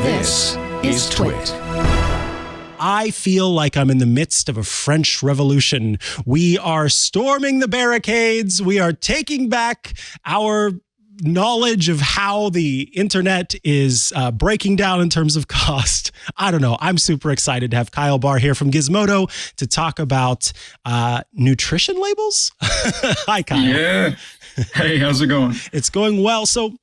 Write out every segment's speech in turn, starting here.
This is TWiT. I feel like I'm in the midst of a French Revolution. We are storming the barricades. We are taking back our knowledge of how the internet is breaking down in terms of cost. I don't know. I'm super excited to have Kyle Barr here from Gizmodo to talk about nutrition labels. Hi, Kyle. Yeah. Hey, how's it going? It's going well. So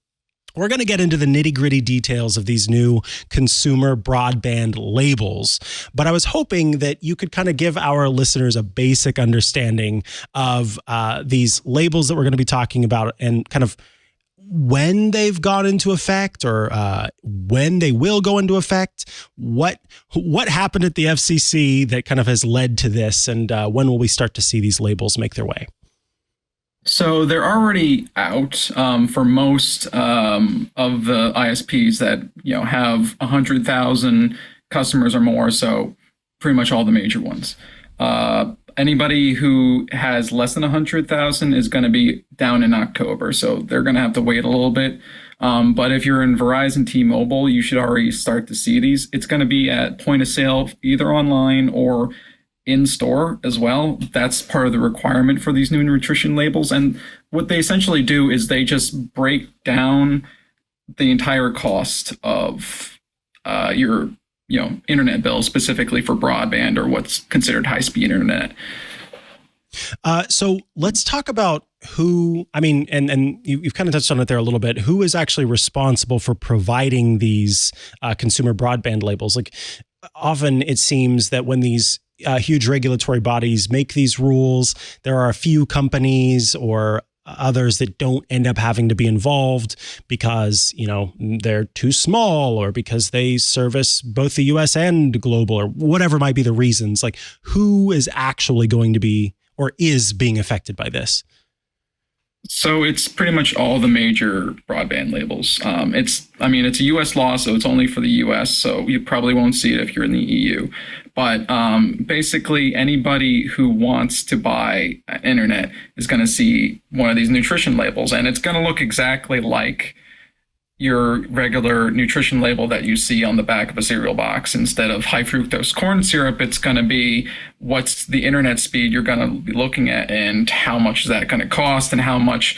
we're going to get into the nitty-gritty details of these new consumer broadband labels, but I was hoping that you could kind of give our listeners a basic understanding of these labels that we're going to be talking about and kind of when they've gone into effect or when they will go into effect. What happened at the FCC that kind of has led to this, and when will we start to see these labels make their way? So they're already out for most of the ISPs that have 100,000 customers or more. So pretty much all the major ones. Anybody who has less than 100,000 is going to be down in October. So they're going to have to wait a little bit. But if you're in Verizon, T-Mobile, you should already start to see these. It's going to be at point of sale, either online or in store as well. That's part of the requirement for these new nutrition labels. And what they essentially do is they just break down the entire cost of your internet bill, specifically for broadband or what's considered high-speed internet. So let's talk about who, and you've kind of touched on it there a little bit, who is actually responsible for providing these consumer broadband labels. Like often it seems that when these huge regulatory bodies make these rules, there are a few companies or others that don't end up having to be involved because, they're too small or because they service both the US and global or whatever might be the reasons. Like, who is actually going to be or is being affected by this? So it's pretty much all the major broadband labels. It's a US law, so it's only for the US, so you probably won't see it if you're in the EU. But basically, anybody who wants to buy internet is going to see one of these nutrition labels, and it's going to look exactly like your regular nutrition label that you see on the back of a cereal box. Instead of high fructose corn syrup, it's going to be what's the internet speed you're going to be looking at and how much is that going to cost and how much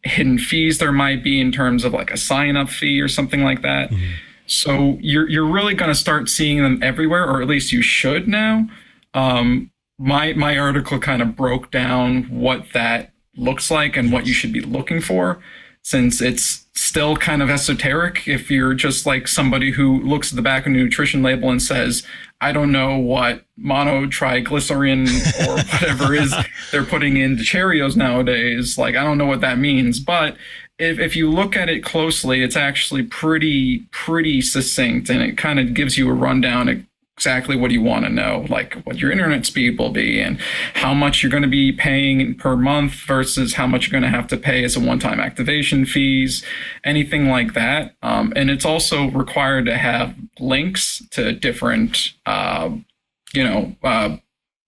hidden fees there might be in terms of like a sign-up fee or something like that. Mm-hmm. So you're really going to start seeing them everywhere, or at least you should now. My article kind of broke down what that looks like and what you should be looking for, since it's still kind of esoteric. If you're just like somebody who looks at the back of a nutrition label and says, I don't know what monotriglycerin or whatever is they're putting into Cheerios nowadays. Like, I don't know what that means. But if you look at it closely, it's actually pretty succinct, and it kind of gives you a rundown of exactly what you want to know, like what your internet speed will be and how much you're going to be paying per month versus how much you're going to have to pay as a one-time activation fees, anything like that. And it's also required to have links to different,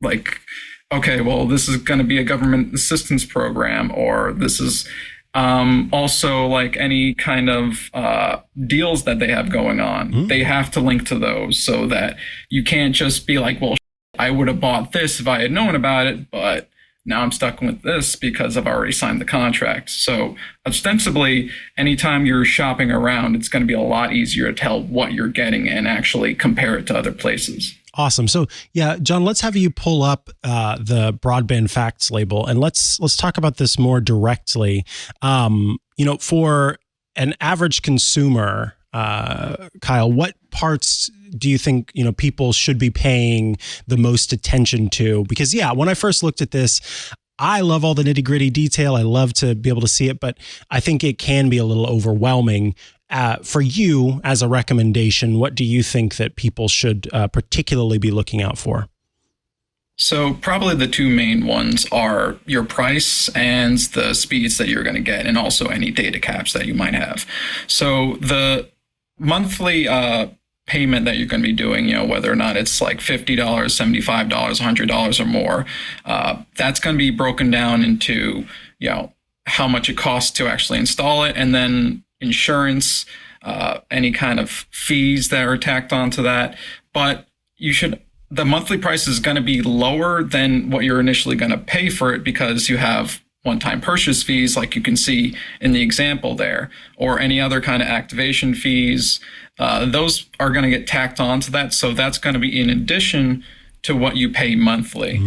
like, okay, well, this is going to be a government assistance program, or this is also like any kind of deals that they have going on. Mm-hmm. They have to link to those so that you can't just be like, well, I would have bought this if I had known about it, but now I'm stuck with this because I've already signed the contract. So ostensibly, anytime you're shopping around, it's going to be a lot easier to tell what you're getting and actually compare it to other places. Awesome. So yeah, John, let's have you pull up the broadband facts label, and let's talk about this more directly. For an average consumer, Kyle, what parts do you think, people should be paying the most attention to? Because when I first looked at this, I love all the nitty gritty detail. I love to be able to see it, but I think it can be a little overwhelming. For you, as a recommendation, what do you think that people should particularly be looking out for? So probably the two main ones are your price and the speeds that you're going to get, and also any data caps that you might have. So the monthly payment that you're going to be doing, whether or not it's like $50, $75, $100 or more, that's going to be broken down into, how much it costs to actually install it, and then insurance, any kind of fees that are tacked onto that. But the monthly price is going to be lower than what you're initially going to pay for it, because you have one-time purchase fees, like you can see in the example there, or any other kind of activation fees. Those are going to get tacked onto that. So that's going to be in addition to what you pay monthly.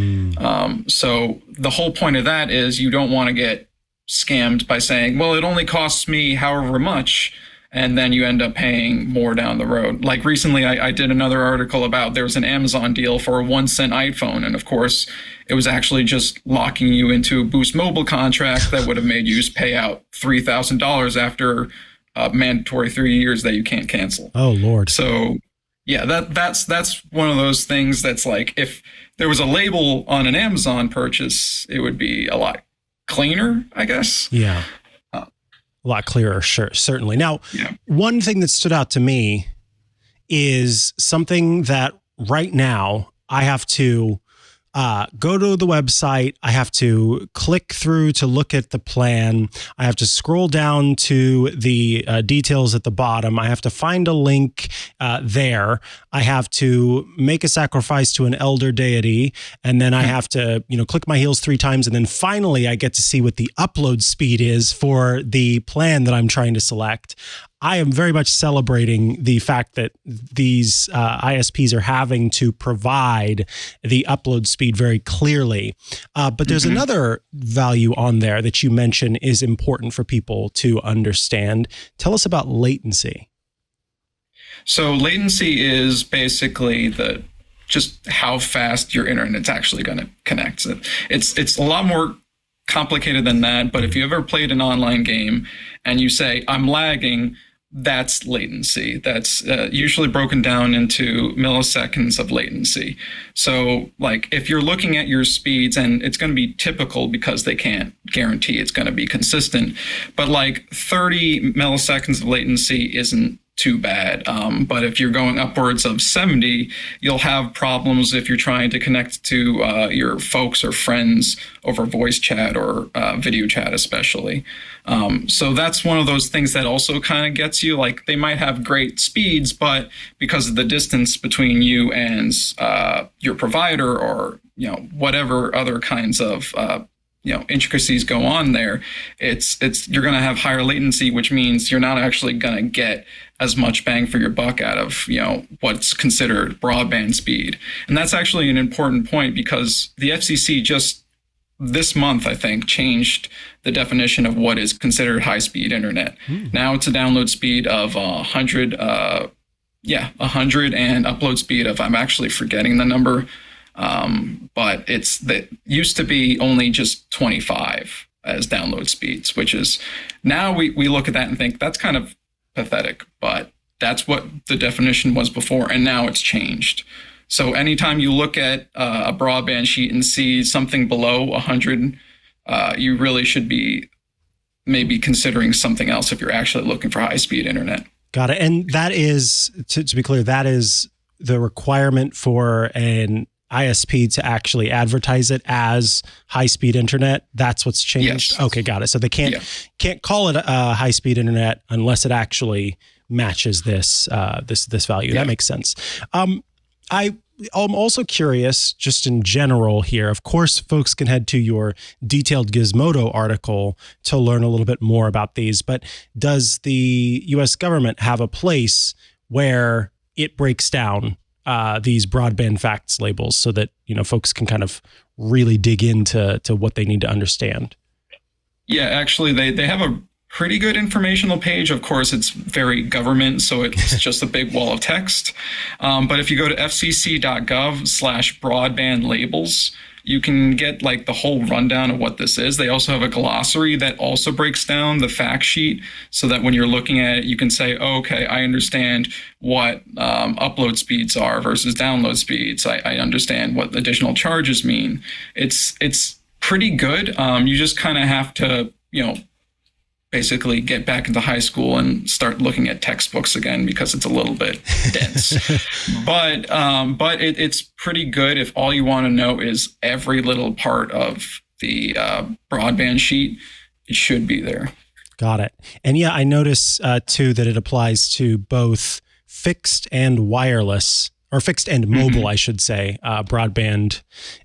So the whole point of that is you don't want to get scammed by saying, well, it only costs me however much, and then you end up paying more down the road. Like recently, I did another article about there was an Amazon deal for a 1 cent iPhone. And of course, it was actually just locking you into a Boost Mobile contract that would have made you pay out $3,000 after a mandatory 3 years that you can't cancel. Oh, Lord. So yeah, that's one of those things that's like, if there was a label on an Amazon purchase, it would be a lot cleaner, I guess. Yeah. A lot clearer, sure, certainly. Now, one thing that stood out to me is something that right now I have to go to the website. I have to click through to look at the plan. I have to scroll down to the details at the bottom. I have to find a link there. I have to make a sacrifice to an elder deity. And then I have to, click my heels 3 times. And then finally, I get to see what the upload speed is for the plan that I'm trying to select. I am very much celebrating the fact that these ISPs are having to provide the upload speed very clearly. But there's another value on there that you mention is important for people to understand. Tell us about latency. So latency is basically just how fast your internet's actually going to connect. It's a lot more complicated than that. But if you ever played an online game and you say, I'm lagging, that's latency. That's usually broken down into milliseconds of latency. So like if you're looking at your speeds, and it's going to be typical because they can't guarantee it's going to be consistent, but like 30 milliseconds of latency isn't too bad. But if you're going upwards of 70, you'll have problems if you're trying to connect to your folks or friends over voice chat or video chat especially. So that's one of those things that also kind of gets you. Like they might have great speeds, but because of the distance between you and your provider, or whatever other kinds of intricacies go on there, you're going to have higher latency, which means you're not actually going to get as much bang for your buck out of what's considered broadband speed. And that's actually an important point, because the FCC just this month, I think, changed the definition of what is considered high-speed internet. Now it's a download speed of 100, 100, and upload speed of, I'm actually forgetting the number, but that used to be only just 25 as download speeds, which is, now we look at that and think that's kind of pathetic, but that's what the definition was before, and now it's changed. So anytime you look at a broadband sheet and see something below 100, you really should be maybe considering something else if you're actually looking for high-speed internet. Got it. And that is, to be clear, that is the requirement for an ISP to actually advertise it as high-speed internet. That's what's changed. Yes. Okay, got it. So they can't call it a high-speed internet unless it actually matches this value. That makes sense. I'm also curious, just in general here. Of course, folks can head to your detailed Gizmodo article to learn a little bit more about these. But does the U.S. government have a place where it breaks down these broadband facts labels so that folks can kind of really dig into what they need to understand? Yeah, actually, they have a pretty good informational page. Of course, it's very government, so it's just a big wall of text. But if you go to fcc.gov/broadband labels, you can get like the whole rundown of what this is. They also have a glossary that also breaks down the fact sheet so that when you're looking at it, you can say, oh, okay, I understand what upload speeds are versus download speeds. I understand what additional charges mean. It's pretty good. You just kind of have to, basically get back into high school and start looking at textbooks again, because it's a little bit dense. But it's pretty good if all you want to know is every little part of the broadband sheet. It should be there. Got it. And yeah, I notice too that it applies to both fixed and wireless, or fixed and mobile, I should say, broadband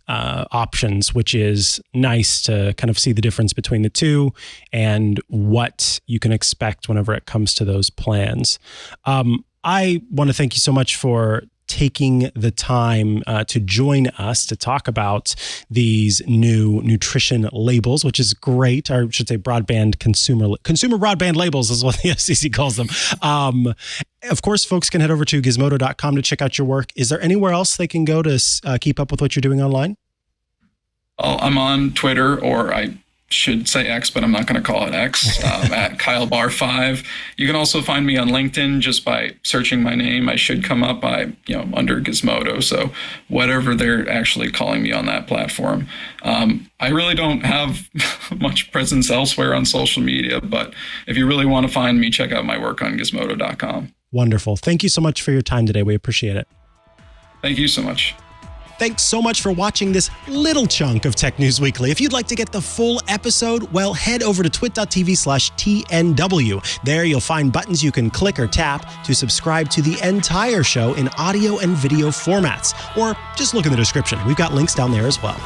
options, which is nice to kind of see the difference between the two and what you can expect whenever it comes to those plans. I want to thank you so much for taking the time to join us to talk about these new nutrition labels, which is great. Or I should say consumer broadband labels is what the FCC calls them. Of course, folks can head over to gizmodo.com to check out your work. Is there anywhere else they can go to keep up with what you're doing online? I'm on Twitter, or I should say X, but I'm not going to call it X, at Kyle Barr 5. You can also find me on LinkedIn just by searching my name. I should come up under Gizmodo. So whatever they're actually calling me on that platform. I really don't have much presence elsewhere on social media, but if you really want to find me, check out my work on gizmodo.com. Wonderful. Thank you so much for your time today. We appreciate it. Thank you so much. Thanks so much for watching this little chunk of Tech News Weekly. If you'd like to get the full episode, well, head over to twit.tv/TNW. There you'll find buttons you can click or tap to subscribe to the entire show in audio and video formats. Or just look in the description. We've got links down there as well.